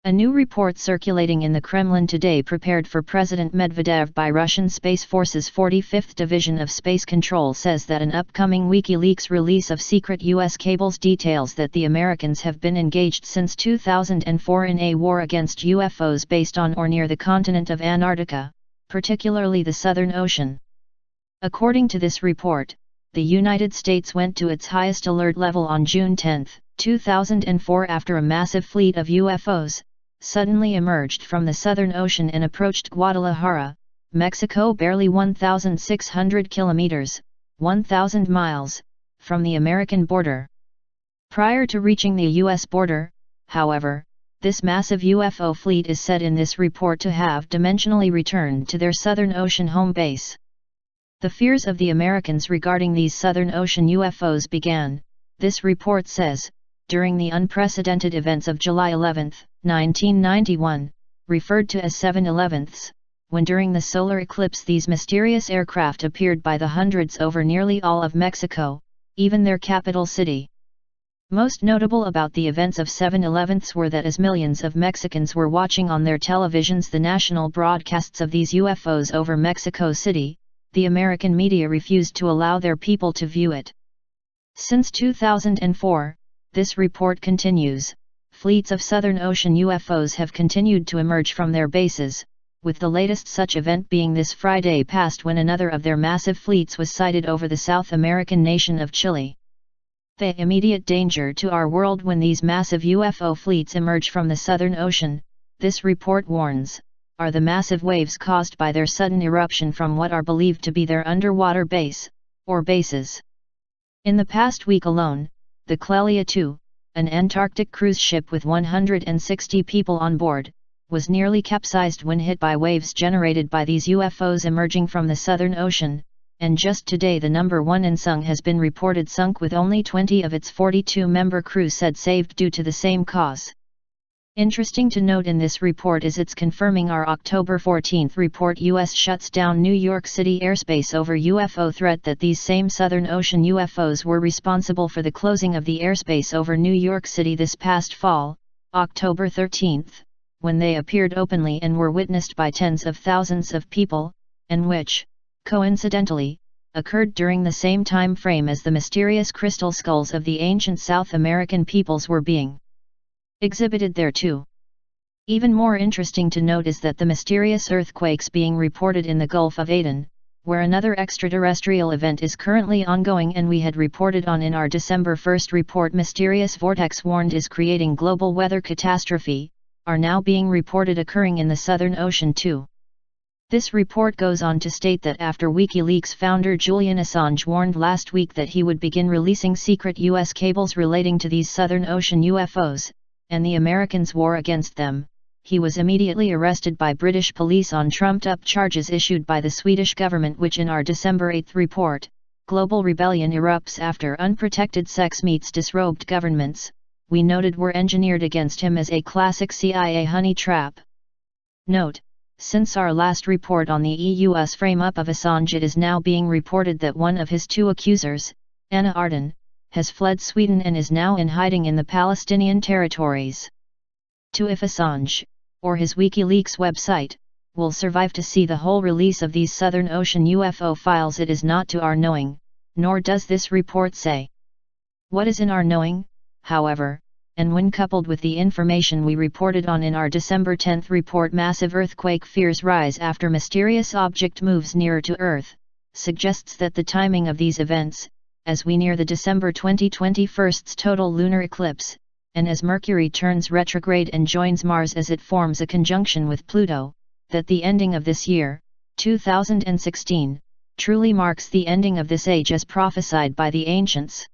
A new report circulating in the Kremlin today, prepared for President Medvedev by Russian Space Force's 45th Division of Space Control, says that an upcoming WikiLeaks release of secret U.S. cables details that the Americans have been engaged since 2004 in a war against UFOs based on or near the continent of Antarctica, particularly the Southern Ocean. According to this report, the United States went to its highest alert level on June 10, 2004 after a massive fleet of UFOs suddenly emerged from the Southern Ocean and approached Guadalajara, Mexico, barely 1,600 kilometers, 1,000 miles, from the American border. Prior to reaching the U.S. border, however, this massive UFO fleet is said in this report to have dimensionally returned to their Southern Ocean home base. The fears of the Americans regarding these Southern Ocean UFOs began, this report says, during the unprecedented events of July 11, 1991, referred to as 7/11, when during the solar eclipse these mysterious aircraft appeared by the hundreds over nearly all of Mexico, even their capital city. Most notable about the events of 7/11 were that as millions of Mexicans were watching on their televisions the national broadcasts of these UFOs over Mexico City, the American media refused to allow their people to view it. Since 2004, this report continues, fleets of Southern Ocean UFOs have continued to emerge from their bases, with the latest such event being this Friday past when another of their massive fleets was sighted over the South American nation of Chile. The immediate danger to our world when these massive UFO fleets emerge from the Southern Ocean, this report warns, are the massive waves caused by their sudden eruption from what are believed to be their underwater base, or bases. In the past week alone, the Clelia II, an Antarctic cruise ship with 160 people on board, was nearly capsized when hit by waves generated by these UFOs emerging from the Southern Ocean, and just today the number 1 Insung has been reported sunk with only 20 of its 42-member crew said saved due to the same cause. Interesting to note in this report is it's confirming our October 14 report U.S. shuts down New York City airspace over UFO threat, that these same Southern Ocean UFOs were responsible for the closing of the airspace over New York City this past fall, October 13, when they appeared openly and were witnessed by tens of thousands of people, and which, coincidentally, occurred during the same time frame as the mysterious crystal skulls of the ancient South American peoples were being exhibited there too. Even more interesting to note is that the mysterious earthquakes being reported in the Gulf of Aden, where another extraterrestrial event is currently ongoing and we had reported on in our December 1 report, mysterious vortex warned is creating global weather catastrophe, are now being reported occurring in the Southern Ocean too. This report goes on to state that after WikiLeaks founder Julian Assange warned last week that he would begin releasing secret U.S. cables relating to these Southern Ocean UFOs, and the Americans' war against them, he was immediately arrested by British police on trumped-up charges issued by the Swedish government, which in our December 8 report, Global Rebellion Erupts After Unprotected Sex Meets Disrobed Governments, we noted were engineered against him as a classic CIA honey trap. Note, since our last report on the EU's frame-up of Assange, it is now being reported that one of his 2 accusers, Anna Arden, has fled Sweden and is now in hiding in the Palestinian territories. If Assange, or his WikiLeaks website, will survive to see the whole release of these Southern Ocean UFO files, it is not to our knowing, nor does this report say. What is in our knowing, however, and when coupled with the information we reported on in our December 10 report, massive earthquake fears rise after mysterious object moves nearer to Earth, suggests that the timing of these events, as we near the December 2021's total lunar eclipse, and as Mercury turns retrograde and joins Mars as it forms a conjunction with Pluto, that the ending of this year, 2016, truly marks the ending of this age as prophesied by the ancients.